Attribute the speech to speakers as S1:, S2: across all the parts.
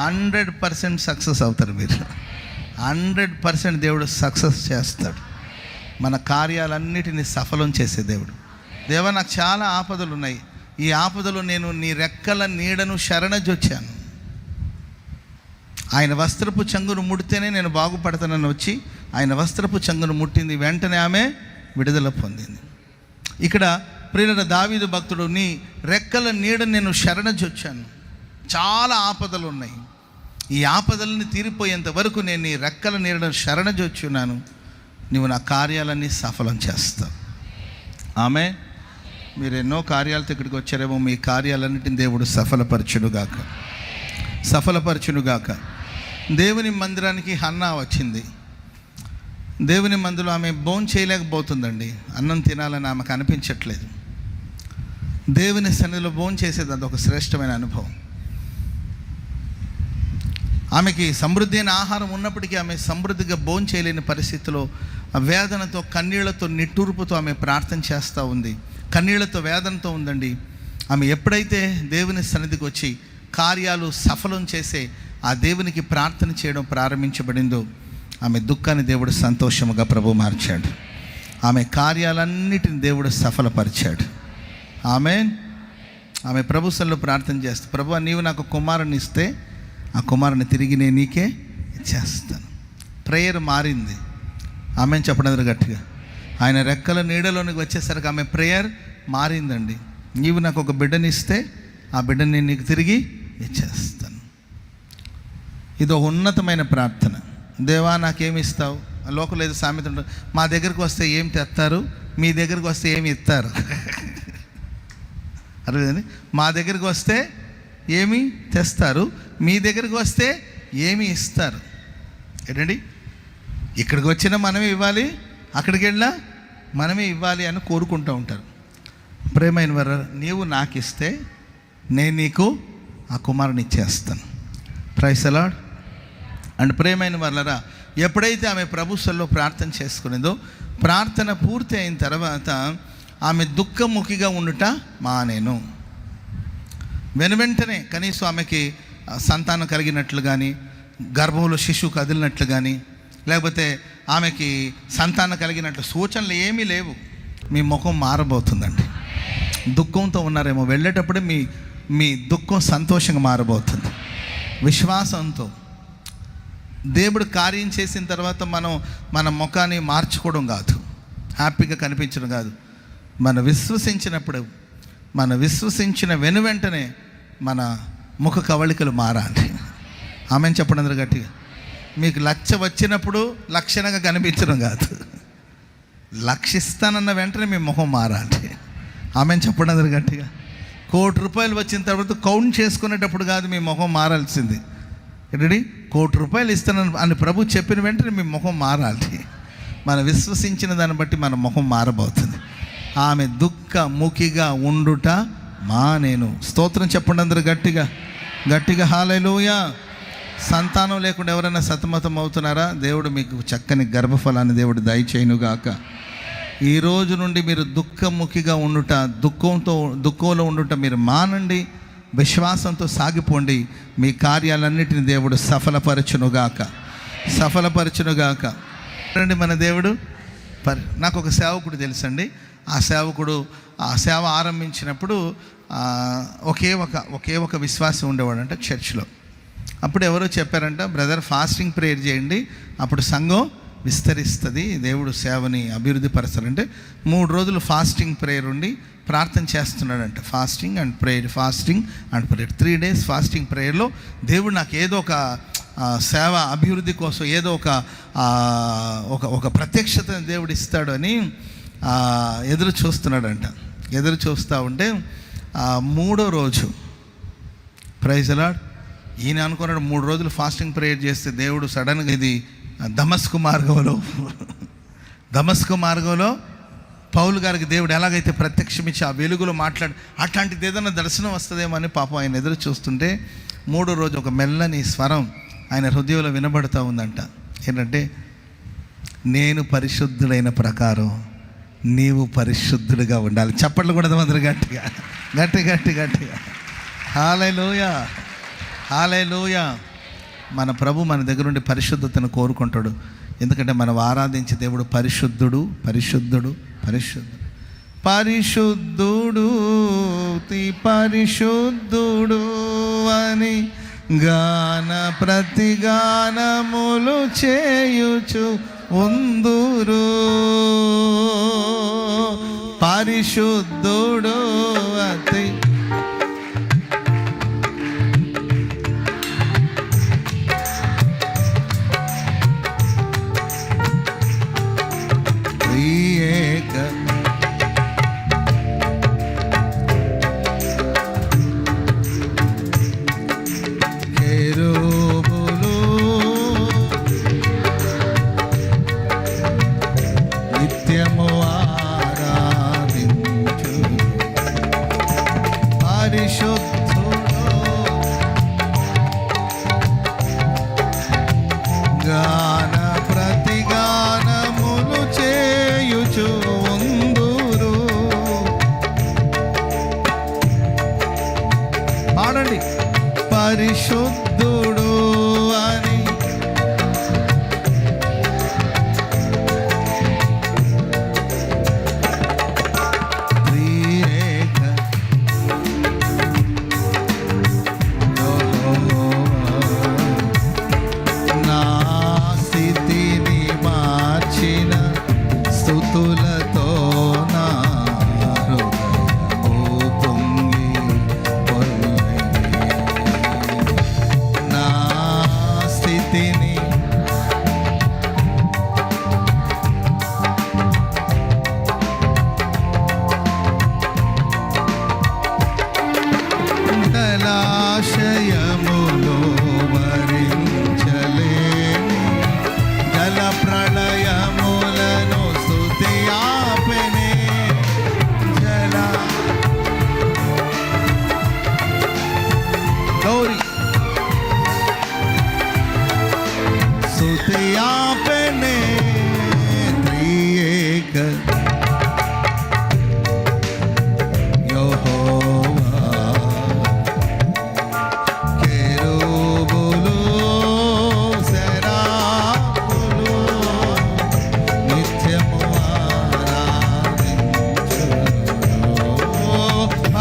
S1: 100% success అవుతారు మీరు. 100% దేవుడు సక్సెస్ చేస్తాడు. మన కార్యాలన్నిటినీ సఫలం చేసే దేవుడు. దేవా, నాకు చాలా ఆపదలు ఉన్నాయి, ఈ ఆపదలు నేను నీ రెక్కల నీడను శరణజొచ్చాను. ఆయన వస్త్రపు చెంగును ముడితేనే నేను బాగుపడతానని వచ్చి ఆయన వస్త్రపు చెంగును ముట్టింది, వెంటనే ఆమె విడుదల పొందింది. ఇక్కడ ప్రియులైన దావీదు భక్తుడు, నీ రెక్కల నీడను నేను శరణజొచ్చాను, చాలా ఆపదలు ఉన్నాయి, ఈ ఆపదలని తీరిపోయేంత వరకు నేను నీ రెక్కల నీడను శరణజొచ్చున్నాను, నువ్వు నా కార్యాలన్నీ సఫలం చేస్తావు. ఆమె మీరు ఎన్నో కార్యాలతో ఇక్కడికి వచ్చారేమో, మీ కార్యాలన్నిటిని దేవుడు సఫలపరచునుగాక, సఫలపరచునుగాక. దేవుని మందిరానికి హన్నా వచ్చింది. దేవుని మందిలో ఆమె భోజనం చేయలేకపోతుందండి, అన్నం తినాలని ఆమెకు అనిపించట్లేదు. దేవుని సన్నిధిలో భోజనం చేసేది అదొక శ్రేష్టమైన అనుభవం. ఆమెకి సమృద్ధి అయిన ఆహారం ఉన్నప్పటికీ ఆమె సమృద్ధిగా భోజనం చేయలేని పరిస్థితిలో వేదనతో, కన్నీళ్లతో, నిట్టూర్పుతో ఆమె ప్రార్థన చేస్తూ ఉంది. కన్నీళ్లతో, వేదనతో ఉందండి. ఆమె ఎప్పుడైతే దేవుని సన్నిధికి వచ్చి కార్యాలు సఫలం చేసే ఆ దేవునికి ప్రార్థన చేయడం ప్రారంభించబడిందో, ఆమె దుఃఖాన్ని దేవుడు సంతోషముగా ప్రభు మార్చాడు. ఆమె కార్యాలన్నిటిని దేవుడు సఫలపరిచాడు. ఆమె ప్రభు సన్నిధిలో ప్రార్థన చేస్తే, ప్రభు నీవు నాకు కుమారుని ఇస్తే ఆ కుమారుని తిరిగి నేను నీకే ఇచ్చేస్తాను. ప్రేయర్ మారింది. ఆమె చెప్పడం గట్టిగా, ఆయన రెక్కల నీడలోనికి వచ్చేసరికి ఆమె ప్రేయర్ మారిందండి. నీవు నాకు ఒక బిడ్డని ఇస్తే ఆ బిడ్డని నేను నీకు తిరిగి ఇచ్చేస్తాను. ఇది ఒక ఉన్నతమైన ప్రార్థన. దేవా నాకేమి ఇస్తావు? లోకంలో ఏదో సామెత ఉంటుంది, మా దగ్గరికి వస్తే ఏం తెస్తారు, మీ దగ్గరికి వస్తే ఏమి ఇస్తారు. అర్థమైంది? మా దగ్గరికి వస్తే ఏమి తెస్తారు, మీ దగ్గరికి వస్తే ఏమి ఇస్తారు. ఏంటండి, ఇక్కడికి వచ్చినా మనమే ఇవ్వాలి, అక్కడికి వెళ్ళినా మనమే ఇవ్వాలి అని కోరుకుంటూ ఉంటారు. ప్రేమైన వారు, నీవు నాకు ఇస్తే నేను నీకు ఆ కుమారుని ఇచ్చేస్తాను. Praise the lord. అండ్ ప్రేమైన వాళ్ళరా, ఎప్పుడైతే ఆమె ప్రభుత్వంలో ప్రార్థన చేసుకునేదో, ప్రార్థన పూర్తి అయిన తర్వాత ఆమె దుఃఖముఖిగా ఉండుట మానేను. వెనువెంటనే కనీసం ఆమెకి సంతానం కలిగినట్లు కానీ, గర్భంలో శిశువు కదిలినట్లు కానీ, లేకపోతే ఆమెకి సంతానం కలిగినట్లు సూచనలు ఏమీ లేవు. మీ ముఖం మారబోతుందండి. దుఃఖంతో ఉన్నారేమో, వెళ్ళేటప్పుడే మీ దుఃఖం సంతోషంగా మారబోతుంది. విశ్వాసంతో దేవుడు కార్యం చేసిన తర్వాత మన ముఖాన్ని మార్చుకోవడం కాదు, హ్యాపీగా కనిపించడం కాదు. మన విశ్వసించిన వెనువెంటనే మన ముఖ కవళికలు మారాలి. ఆమెను చెప్పండి అందరూ గట్టిగా. మీకు లక్ష వచ్చినప్పుడు లక్షణంగా కనిపించడం కాదు, లక్షిస్తానన్న వెంటనే మీ ముఖం మారాలి. ఆమెను చెప్పండి అందరూ గట్టిగా. ₹1,00,00,000 వచ్చిన తర్వాత కౌంట్ చేసుకునేటప్పుడు కాదు మీ ముఖం మారాల్సింది. ఏంటండి, ₹1,00,00,000 ఇస్తానని అని ప్రభు చెప్పిన వెంటనే మీ ముఖం మారాలి. మనం విశ్వసించిన దాన్ని బట్టి మన ముఖం మారబోతుంది. ఆమె దుఃఖముఖిగా ఉండుట మానేను. స్తోత్రం చెప్పండి అందరూ గట్టిగా గట్టిగా. హల్లెలూయా. సంతానం లేకుండా ఎవరైనా సతమతం అవుతున్నారా? దేవుడు మీకు చక్కని గర్భఫలాన్ని దేవుడు దయచేయునుగాక. ఈ రోజు నుండి మీరు దుఃఖముఖిగా ఉండుట, దుఃఖంలో ఉండుట మీరు మానండి. విశ్వాసంతో సాగిపోండి. మీ కార్యాలన్నిటిని దేవుడు సఫలపరచునుగాక. రండి, మన దేవుడు నాకు ఒక సేవకుడు తెలుసండి. ఆ సేవ ఆరంభించినప్పుడు ఒకే ఒక విశ్వాసం ఉండేవాడంట చర్చ్లో. అప్పుడు ఎవరో చెప్పారంట, బ్రదర్ ఫాస్టింగ్ ప్రేయర్ చేయండి, అప్పుడు సంఘం విస్తరిస్తుంది, దేవుడు సేవని అభివృద్ధి పరచాలంటే 3 రోజులు ఫాస్టింగ్ ప్రేయర్ ఉండి ప్రార్థన చేస్తున్నాడంట. Fasting and prayer 3 days fasting ప్రేయర్లో దేవుడు నాకు ఏదో ఒక సేవ అభివృద్ధి కోసం ఏదో ఒక ప్రత్యక్షతను దేవుడు ఇస్తాడు అని ఎదురు చూస్తున్నాడంట. ఎదురు చూస్తూ ఉంటే 3వ రోజు, ప్రైజ్ ది లార్డ్, ఈయన అనుకున్నాడు 3 రోజులు ఫాస్టింగ్ ప్రేయర్ చేస్తే దేవుడు సడన్గా ఇది దమస్కు మార్గంలో పౌలు గారికి దేవుడు ఎలాగైతే ప్రత్యక్షమిచ్చి ఆ వెలుగులో అట్లాంటిది ఏదైనా దర్శనం వస్తుందేమో అని పాపం ఆయన ఎదురు చూస్తుంటే 3వ రోజు ఒక మెల్లని స్వరం ఆయన హృదయంలో వినబడుతూ ఉందంట. ఏంటంటే, నేను పరిశుద్ధుడైన ప్రకారం నీవు పరిశుద్ధుడిగా ఉండాలి. చప్పట్లు కూడా అందరూ గట్టిగా. హల్లెలూయా. మన ప్రభు మన దగ్గర నుండి పరిశుద్ధతను కోరుకుంటాడు. ఎందుకంటే మనం ఆరాధించే దేవుడు పరిశుద్ధుడు, పరిశుద్ధుడు, పరిశుద్ధుడు, పరిశుద్ధుడు, పరిశుద్ధుడు అని గాన ప్రతిగానములు చేయుచు ఉందురు. పరిశుద్ధుడు అతి గాన ప్రతిగానములు చేయుచు ఉందురు. పాడండి, పరిశుద్ధుడు అని జలాశయములో వరించలేని జల ప్రళయములను స్తుతి ఆపెనే. గౌరీ స్తుతి ఆపెనే. త్రియేక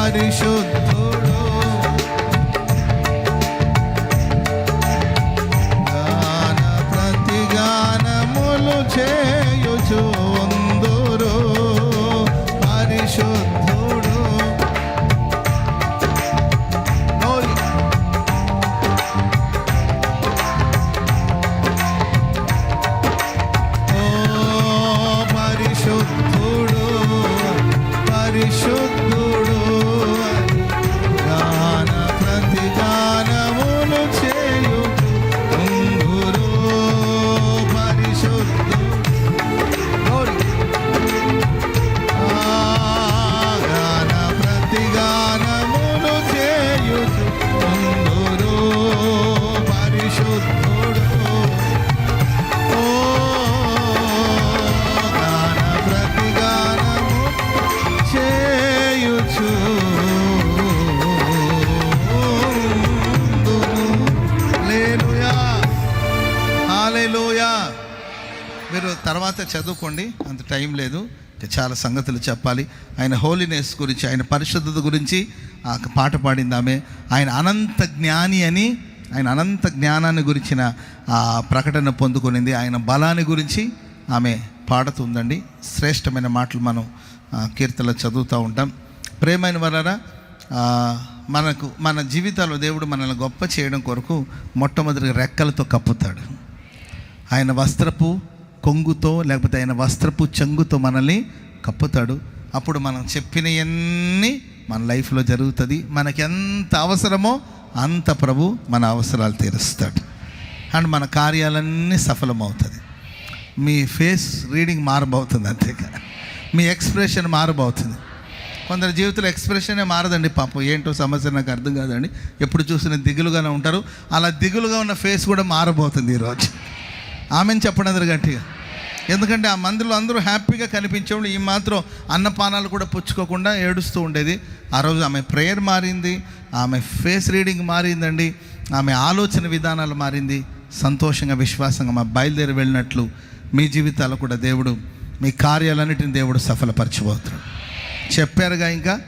S1: పరిశుద్ధుడు గాన ప్రతిగానములు చేయుచు ఉందురు. పరిశుద్ధుడు పరిశుద్ధుడు, పరిశుద్ధుడు గాన ప్రతిగానములు చేయుచు ఉందురు. పరిశుద్ధుడు గాన ప్రతిగానములు చేయుచు ఉందురు. పరిశుద్ధుడు గాన ప్రతిగానము చేయుచు. హల్లెలూయా, హల్లెలూయా. మీరు తర్వాత చదువుకోండి, అంత టైం లేదు, చాలా సంగతులు చెప్పాలి. ఆయన హోలీనెస్ గురించి, ఆయన పరిశుద్ధత గురించి ఆ పాట పాడింది ఆమె. ఆయన అనంత జ్ఞాని అని, ఆయన అనంత జ్ఞానాన్ని గురించిన ఆ ప్రకటన పొందుకునింది. ఆయన బలాన్ని గురించి ఆమె పాడుతుందండి. శ్రేష్టమైన మాటలు మనం కీర్తనలో చదువుతూ ఉంటాం. ప్రేమైన వారారా, మన జీవితాల్లో దేవుడు మనల్ని గొప్ప చేయడం కొరకు మొట్టమొదటిగా రెక్కలతో కప్పుతాడు. ఆయన వస్త్రపు కొంగుతో లేకపోతే ఆయన వస్త్రపు చెంగుతో మనల్ని కప్పుతాడు. అప్పుడు మనం చెప్పినవన్నీ మన లైఫ్లో జరుగుతుంది. మనకి ఎంత అవసరమో అంత ప్రభు మన అవసరాలు తీరుస్తాడు. అండ్ మన కార్యాలన్నీ సఫలమవుతుంది. మీ ఫేస్ రీడింగ్ మారబోతుంది, అంతేగా మీ ఎక్స్ప్రెషన్ మారబోతుంది. కొందరి జీవితంలో ఎక్స్ప్రెషనే మారదండి. పాపం ఏంటో సమస్య నాకు అర్థం కాదండి, ఎప్పుడు చూసిన దిగులుగానే ఉంటారు. అలా దిగులుగా ఉన్న ఫేస్ కూడా మారబోతుంది ఈరోజు. ఆమెను చెప్పండి అందరు గట్టిగా. ఎందుకంటే ఆ మందిలో అందరూ హ్యాపీగా కనిపించేవాళ్ళు, ఈ మాత్రం అన్నపానాలు కూడా పుచ్చుకోకుండా ఏడుస్తూ ఉండేది. ఆ రోజు ఆమె ప్రేయర్ మారింది, ఆమె ఫేస్ రీడింగ్ మారిందండి. ఆమె ఆలోచన విధానాలు మారింది. సంతోషంగా విశ్వాసంగా మా బయలుదేరి వెళ్ళినట్లు మీ జీవితాలు కూడా దేవుడు, మీ కార్యాలన్నిటిని దేవుడు సఫలపరచబోతున్నాడు. చెప్పారుగా, ఇంకా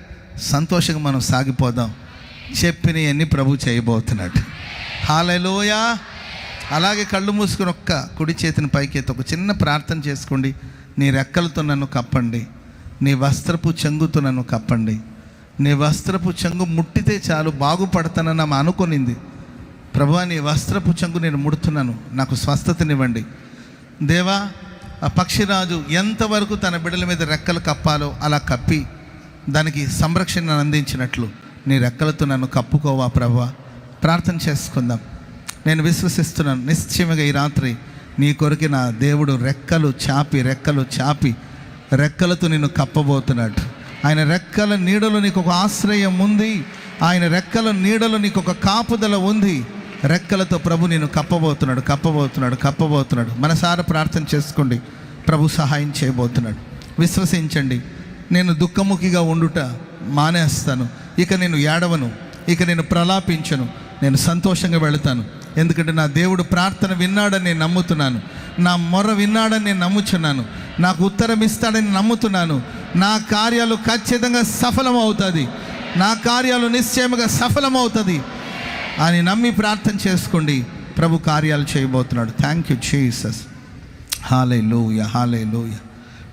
S1: సంతోషంగా మనం సాగిపోదాం. చెప్పినవన్నీ ప్రభు చేయబోతున్నాడు. హల్లెలూయా. అలాగే కళ్ళు మూసుకుని ఒక్క కుడి చేతిని పైకెత్తి ఒక చిన్న ప్రార్థన చేసుకోండి. నీ రెక్కలతో నన్ను కప్పండి, నీ వస్త్రపు చెంగుతో నన్ను కప్పండి. నీ వస్త్రపు చెంగు ముట్టితే చాలు బాగుపడతానని ఆమె అనుకునింది. ప్రభువా, నీ వస్త్రపు చెంగు నేను ముడుతున్నాను, నాకు స్వస్థతనివ్వండి. దేవా, ఆ పక్షిరాజు ఎంతవరకు తన బిడ్డల మీద రెక్కలు కప్పాలో అలా కప్పి దానికి సంరక్షణ అందించినట్లు నీ రెక్కలతో నన్ను కప్పుకోవా ప్రభువా. ప్రార్థన చేసుకుందాం. నేను విశ్వసిస్తున్నాను, నిశ్చయంగా ఈ రాత్రి నీ కొరకు నా దేవుడు రెక్కలు చాపి రెక్కలతో నిన్ను కప్పబోతున్నాడు. ఆయన రెక్కల నీడలో నీకు ఒక ఆశ్రయం ఉంది. ఆయన రెక్కల నీడలో నీకు ఒక కాపుదల ఉంది. రెక్కలతో ప్రభు నేను కప్పబోతున్నాడు. మనసారా ప్రార్థన చేసుకోండి. ప్రభు సహాయం చేయబోతున్నాడు. విశ్వసించండి. నేను దుఃఖముఖిగా ఉండుట మానేస్తాను. ఇక నేను ఏడవను, ఇక నేను ప్రలాపించను. నేను సంతోషంగా వెళతాను. ఎందుకంటే నా దేవుడు ప్రార్థన విన్నాడని నేను నమ్ముతున్నాను. నా మొర్ర విన్నాడని నేను నమ్ముచున్నాను. నాకు ఉత్తరం ఇస్తాడని నమ్ముతున్నాను. నా కార్యాలు ఖచ్చితంగా సఫలమవుతుంది. నా కార్యాలు నిశ్చయముగా సఫలమవుతుంది అని నమ్మి ప్రార్థన చేసుకోండి. ప్రభు కార్యాలు చేయబోతున్నాడు. Thank you Jesus. హల్లెలూయా.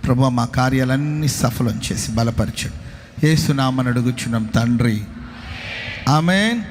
S1: ప్రభు మా కార్యాలన్నీ సఫలం చేసి బలపరచండి. యేసు నామమున అడుగుచున్నాం తండ్రి. ఆమేన్.